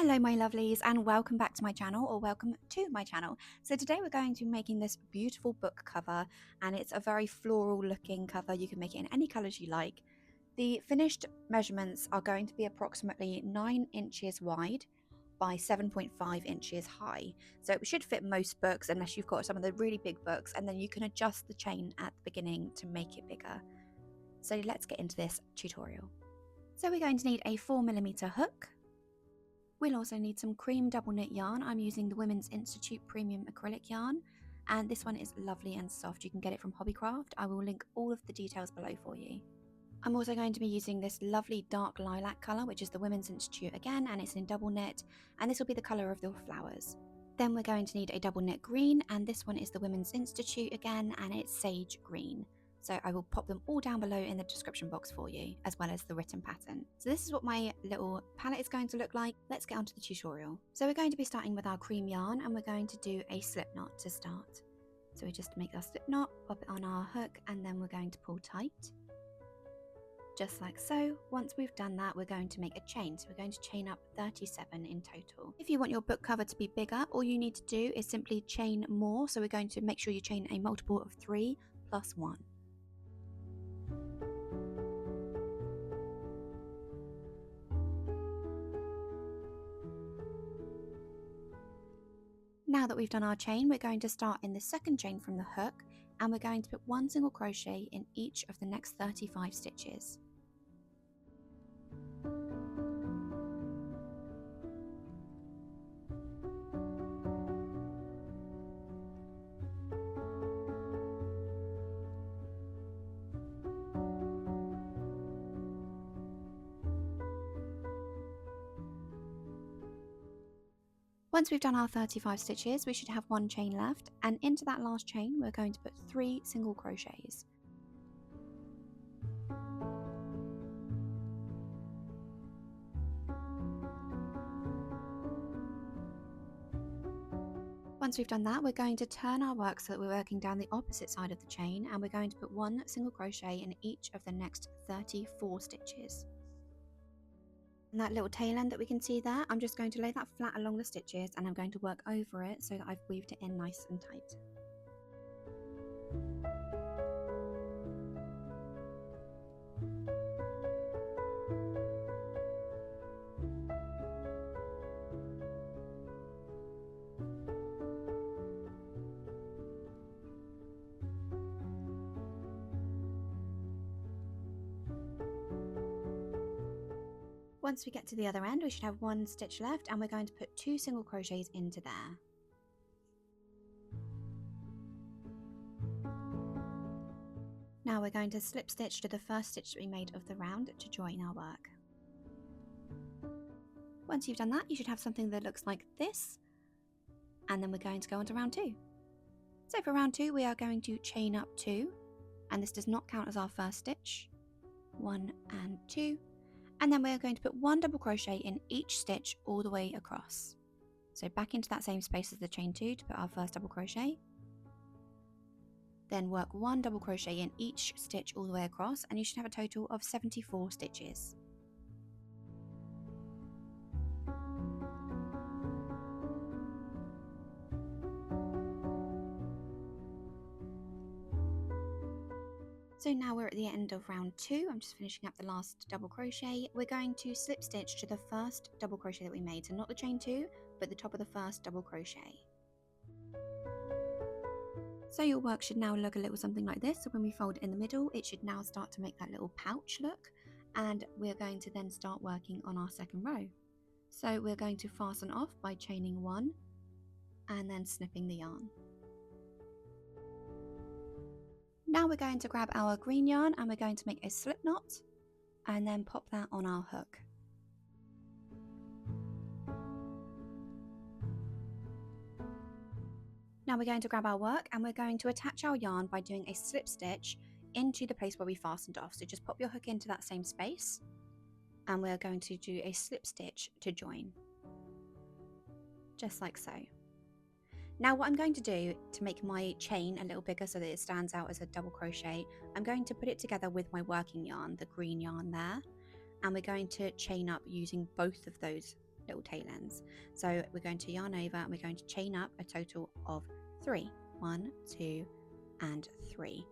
Hello my lovelies and welcome back to my channel, or welcome to my channel. So today we're going to be making this beautiful book cover, and it's a very floral looking cover. You can make it in any colours you like. The finished measurements are going to be approximately 9 inches wide by 7.5 inches high. So it should fit most books unless you've got some of the really big books, and then you can adjust the chain at the beginning to make it bigger. So let's get into this tutorial. So we're going to need a 4mm hook. We'll also need some cream double knit yarn. I'm using the Women's Institute premium acrylic yarn, and this one is lovely and soft. You can get it from Hobbycraft. I will link all of the details below for you. I'm also going to be using this lovely dark lilac colour, which is the Women's Institute again, and it's in double knit, and this will be the colour of the flowers. Then we're going to need a double knit green, and this one is the Women's Institute again, and it's sage green. So I will pop them all down below in the description box for you, as well as the written pattern. So this is what my little palette is going to look like. Let's get on to the tutorial. So we're going to be starting with our cream yarn, and we're going to do a slip knot to start. So we just make our slip knot, pop it on our hook, and then we're going to pull tight. Just like so. Once we've done that, we're going to make a chain. So we're going to chain up 37 in total. If you want your book cover to be bigger, all you need to do is simply chain more. So we're going to make sure you chain a multiple of 3 plus 1. Now that we've done our chain, we're going to start in the second chain from the hook, and we're going to put 1 single crochet in each of the next 35 stitches. Once we've done our 35 stitches, we should have 1 chain left, and into that last chain we're going to put 3 single crochets. Once we've done that, we're going to turn our work so that we're working down the opposite side of the chain, and we're going to put 1 single crochet in each of the next 34 stitches. And that little tail end that we can see there, I'm just going to lay that flat along the stitches, and I'm going to work over it so that I've weaved it in nice and tight. Once we get to the other end, we should have 1 stitch left, and we're going to put 2 single crochets into there. Now we're going to slip stitch to the first stitch that we made of the round to join our work. Once you've done that, you should have something that looks like this, and then we're going to go on to round 2. So for round 2, we are going to chain up 2, and this does not count as our first stitch. 1 and 2. And then we're going to put 1 double crochet in each stitch all the way across. So back into that same space as the chain 2 to put our first double crochet. Then work 1 double crochet in each stitch all the way across, and you should have a total of 74 stitches. So now we're at the end of round 2. I'm just finishing up the last double crochet. We're going to slip stitch to the first double crochet that we made, so not the chain 2, but the top of the first double crochet. So your work should now look a little something like this. So when we fold it in the middle, it should now start to make that little pouch look, and we're going to then start working on our second row. So we're going to fasten off by chaining 1 and then snipping the yarn. Now we're going to grab our green yarn, and we're going to make a slip knot and then pop that on our hook. Now we're going to grab our work, and we're going to attach our yarn by doing a slip stitch into the place where we fastened off. So just pop your hook into that same space, and we're going to do a slip stitch to join. Just like so. Now what I'm going to do to make my chain a little bigger so that it stands out as a double crochet, I'm going to put it together with my working yarn, the green yarn there, and we're going to chain up using both of those little tail ends. So we're going to yarn over and we're going to chain up a total of 3. 1, 2, and 3.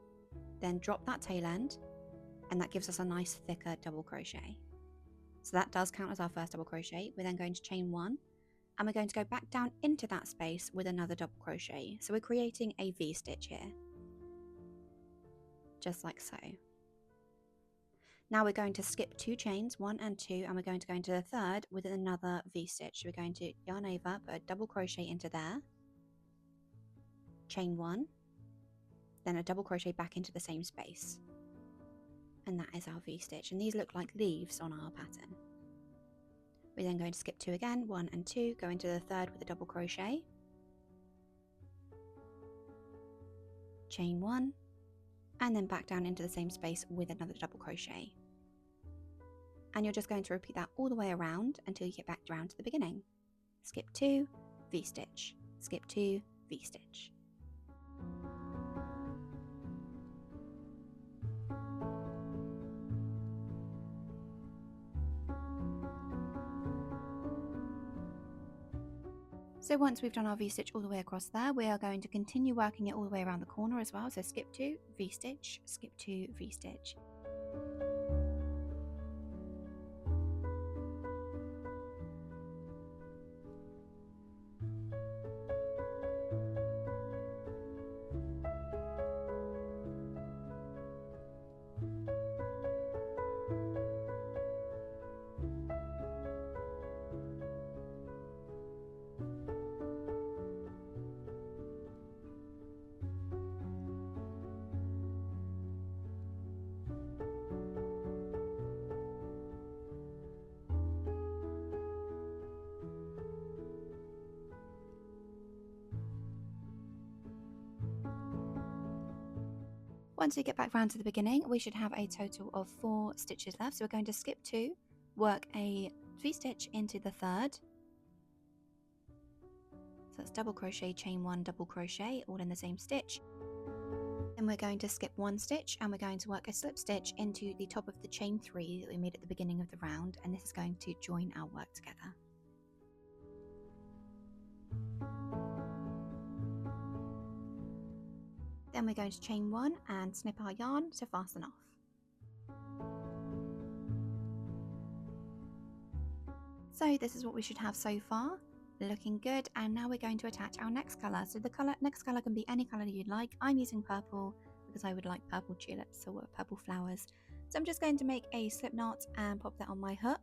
Then drop that tail end, and that gives us a nice thicker double crochet. So that does count as our first double crochet. We're then going to chain 1, and we're going to go back down into that space with another double crochet. So we're creating a V-stitch here, just like so. Now we're going to skip 2 chains, 1 and 2, and we're going to go into the third with another V-stitch. So we're going to yarn over, put a double crochet into there, chain 1, then a double crochet back into the same space. And that is our V-stitch, and these look like leaves on our pattern. We're then going to skip 2 again, 1 and 2, go into the third with a double crochet, chain 1, and then back down into the same space with another double crochet. And you're just going to repeat that all the way around until you get back around to the beginning. Skip 2, V-stitch, skip 2, V-stitch. So once we've done our V-stitch all the way across there, we are going to continue working it all the way around the corner as well. So skip 2, V-stitch, skip 2, V-stitch. Once we get back round to the beginning, we should have a total of 4 stitches left. So we're going to skip 2, work a V-stitch into the third. So that's double crochet, chain 1, double crochet, all in the same stitch. Then we're going to skip 1 stitch and we're going to work a slip stitch into the top of the chain 3 that we made at the beginning of the round, and this is going to join our work together. Then we're going to chain 1 and snip our yarn to fasten off. So this is what we should have so far, looking good. And now we're going to attach our next colour. So the next colour can be any colour you'd like. I'm using purple because I would like purple tulips or purple flowers. So I'm just going to make a slip knot and pop that on my hook.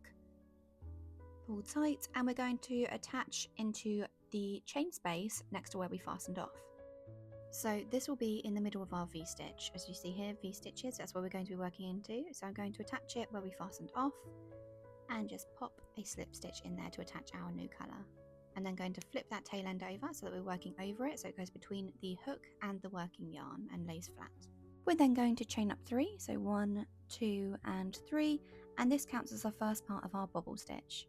Pull tight, and we're going to attach into the chain space next to where we fastened off. So this will be in the middle of our V-stitch. As you see here, V-stitches, that's where we're going to be working into. So I'm going to attach it where we fastened off and just pop a slip stitch in there to attach our new colour. And then going to flip that tail end over so that we're working over it, so it goes between the hook and the working yarn and lays flat. We're then going to chain up 3, so 1, 2 and 3, and this counts as the first part of our bobble stitch.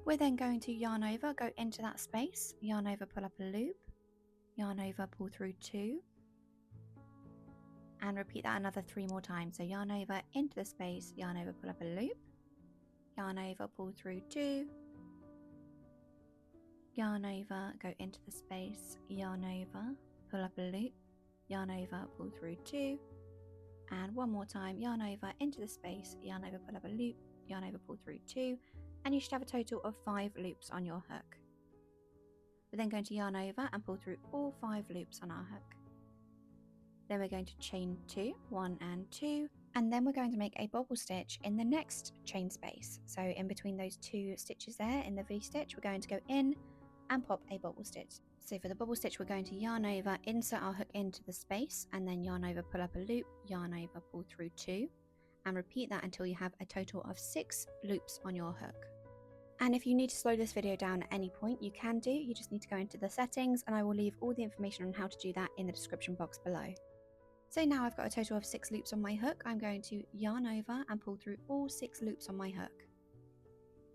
We're then going to yarn over, go into that space, yarn over, pull up a loop, yarn over, pull through 2, and repeat that another 3 more times. So yarn over into the space, yarn over, pull up a loop, yarn over, pull through 2, yarn over, go into the space, yarn over, pull up a loop, yarn over, pull through 2, and one more time, yarn over into the space, yarn over, pull up a loop, yarn over, pull through 2, and you should have a total of 5 loops on your hook. We're then going to yarn over and pull through all 5 loops on our hook. Then we're going to chain 2, 1 and 2, and then we're going to make a bobble stitch in the next chain space. So in between those 2 stitches there in the V-stitch, we're going to go in and pop a bobble stitch. So for the bobble stitch, we're going to yarn over, insert our hook into the space, and then yarn over, pull up a loop, yarn over, pull through 2, and repeat that until you have a total of 6 loops on your hook. And if you need to slow this video down at any point, you can do. You just need to go into the settings, and I will leave all the information on how to do that in the description box below. So now I've got a total of 6 loops on my hook. I'm going to yarn over and pull through all 6 loops on my hook.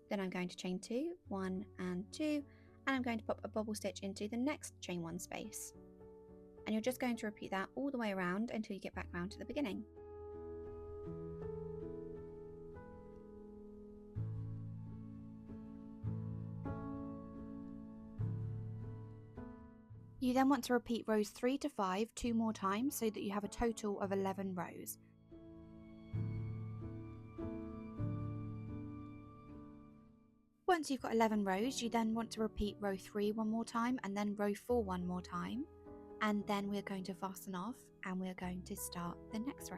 Then I'm going to chain 2, 1 and 2, and I'm going to pop a bobble stitch into the next chain 1 space. And you're just going to repeat that all the way around until you get back round to the beginning. You then want to repeat rows 3 to 5 2 more times so that you have a total of 11 rows. Once you've got 11 rows, you then want to repeat row 3 one more time and then row 4 one more time. And then we're going to fasten off and we're going to start the next row.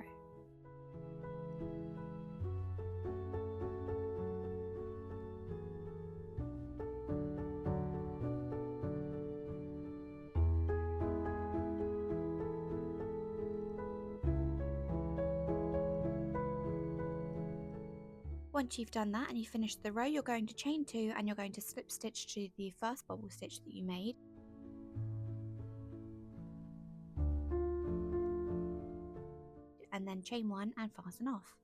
Once you've done that and you finished the row, you're going to chain 2 and you're going to slip stitch to the first bubble stitch that you made. And then chain 1 and fasten off.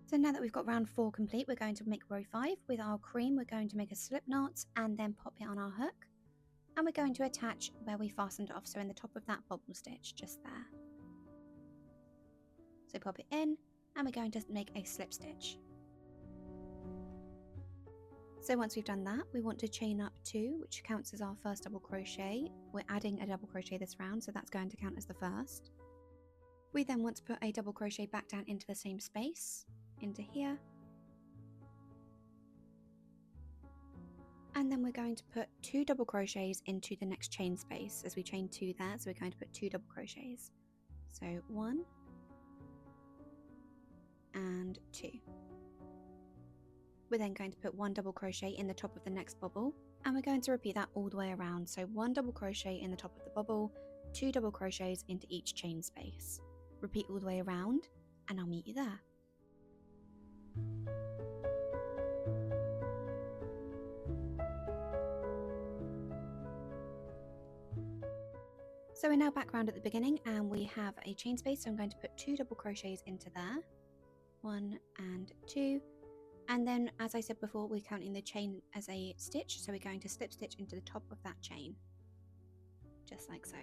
So now that we've got round 4 complete, we're going to make row 5 with our cream. We're going to make a slip knot and then pop it on our hook. And we're going to attach where we fastened off, so in the top of that bubble stitch, just there. So pop it in and we're going to make a slip stitch. So once we've done that, we want to chain up 2, which counts as our first double crochet. We're adding a double crochet this round, so that's going to count as the first. We then want to put a double crochet back down into the same space, into here. And then we're going to put 2 double crochets into the next chain space as we chain 2 there, so we're going to put 2 double crochets. So 1 and 2. We're then going to put 1 double crochet in the top of the next bubble, and we're going to repeat that all the way around. So 1 double crochet in the top of the bubble, 2 double crochets into each chain space. Repeat all the way around, and I'll meet you there. So we're now back round at the beginning and we have a chain space, so I'm going to put 2 double crochets into there, 1 and 2, and then as I said before, we're counting the chain as a stitch, so we're going to slip stitch into the top of that chain, just like so.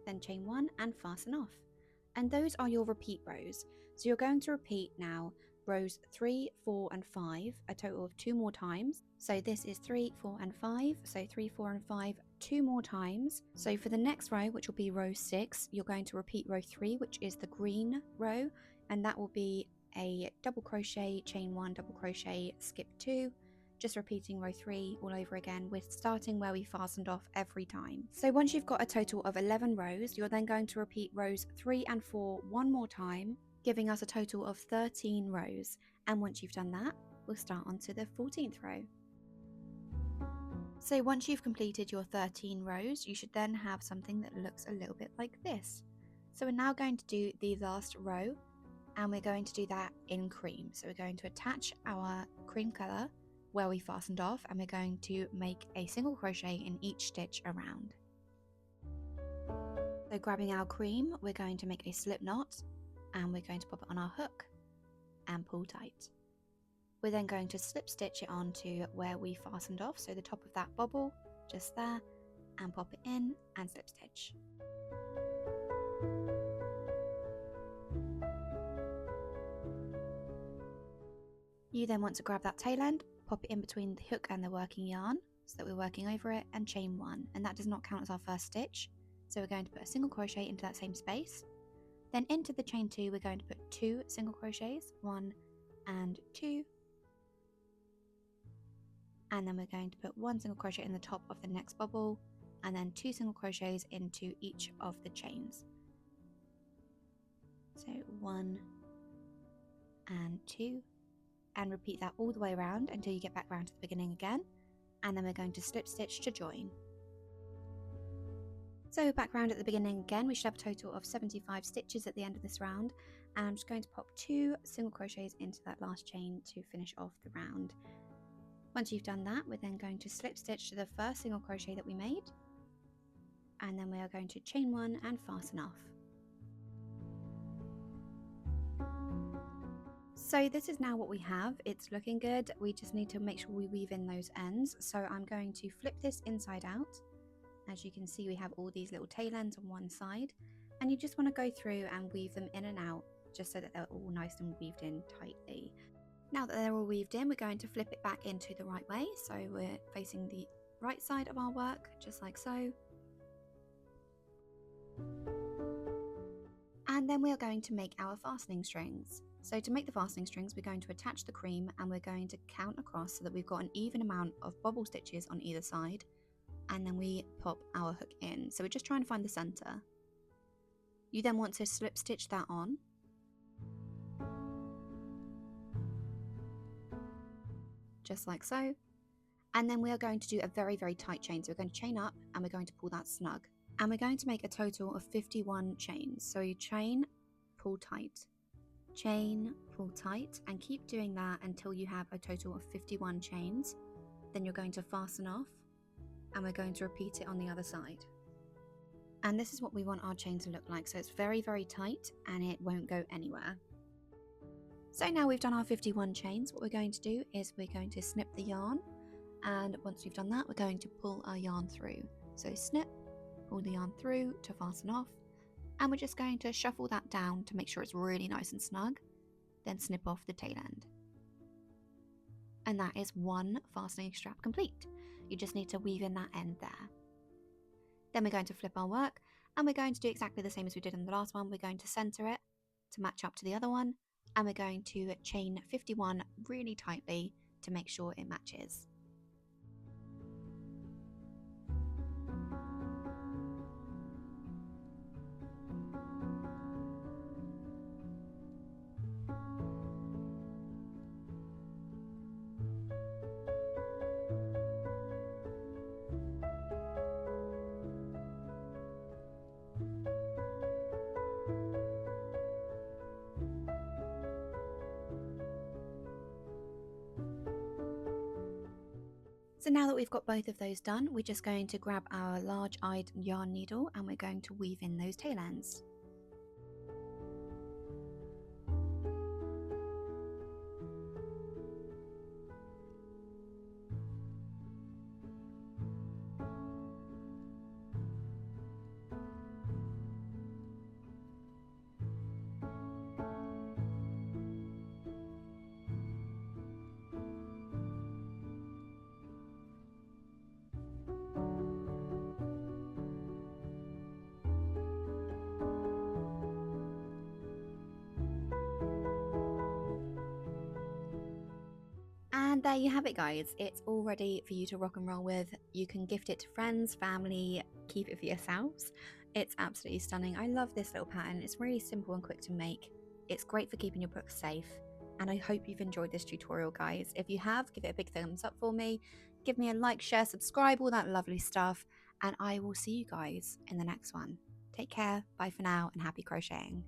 Then chain 1 and fasten off. And those are your repeat rows. So you're going to repeat now rows 3, 4 and 5 a total of 2 more times. So this is 3, 4 and 5, so 3, 4 and 5 2 more times. So for the next row, which will be row 6, you're going to repeat row 3, which is the green row, and that will be a double crochet, chain 1, double crochet, skip 2, just repeating row 3 all over again. We're starting where we fastened off every time. So once you've got a total of 11 rows, you're then going to repeat rows 3 and 4 one more time, giving us a total of 13 rows. And once you've done that, we'll start onto the 14th row. So once you've completed your 13 rows, you should then have something that looks a little bit like this. So we're now going to do the last row, and we're going to do that in cream. So we're going to attach our cream colour where we fastened off, and we're going to make a single crochet in each stitch around. So grabbing our cream, we're going to make a slip knot, and we're going to pop it on our hook and pull tight. We're then going to slip stitch it onto where we fastened off, so the top of that bubble, just there, and pop it in and slip stitch. You then want to grab that tail end, pop it in between the hook and the working yarn so that we're working over it, and chain 1, and that does not count as our first stitch, so we're going to put a single crochet into that same space. Then into the chain 2 we're going to put 2 single crochets, 1 and 2, and then we're going to put 1 single crochet in the top of the next bubble, and then 2 single crochets into each of the chains. So 1 and 2, and repeat that all the way around until you get back round to the beginning again, and then we're going to slip stitch to join. So back round at the beginning again, we should have a total of 75 stitches at the end of this round, and I'm just going to pop 2 single crochets into that last chain to finish off the round. Once you've done that, we're then going to slip stitch to the first single crochet that we made, and then we are going to chain 1 and fasten off. So this is now what we have. It's looking good. We just need to make sure we weave in those ends. So I'm going to flip this inside out. As you can see, we have all these little tail ends on one side, and you just want to go through and weave them in and out just so that they're all nice and weaved in tightly. Now that they're all weaved in, we're going to flip it back into the right way. So we're facing the right side of our work, just like so. And then we are going to make our fastening strings. So to make the fastening strings, we're going to attach the cream and we're going to count across so that we've got an even amount of bobble stitches on either side. And then we pop our hook in. So we're just trying to find the center. You then want to slip stitch that on. Just like so. And then we are going to do a very, very tight chain. So we're going to chain up and we're going to pull that snug. And we're going to make a total of 51 chains. So you chain, pull tight, chain, pull tight, and keep doing that until you have a total of 51 chains. Then you're going to fasten off and we're going to repeat it on the other side. And this is what we want our chain to look like. So it's very, very tight and it won't go anywhere. So now we've done our 51 chains, what we're going to do is we're going to snip the yarn. And once we've done that, we're going to pull our yarn through. So snip, pull the yarn through to fasten off. And we're just going to shuffle that down to make sure it's really nice and snug. Then snip off the tail end. And that is one fastening strap complete. You just need to weave in that end there. Then we're going to flip our work and we're going to do exactly the same as we did in the last one. We're going to center it to match up to the other one. And we're going to chain 51 really tightly to make sure it matches. So now that we've got both of those done, we're just going to grab our large-eyed yarn needle and we're going to weave in those tail ends. And there you have it, guys. It's all ready for you to rock and roll with. You can gift it to friends, family, keep it for yourselves. It's absolutely stunning. I love this little pattern. It's really simple and quick to make. It's great for keeping your book safe. And I hope you've enjoyed this tutorial, guys. If you have, give it a big thumbs up for me. Give me a like, share, subscribe, all that lovely stuff. And I will see you guys in the next one. Take care, bye for now, and happy crocheting.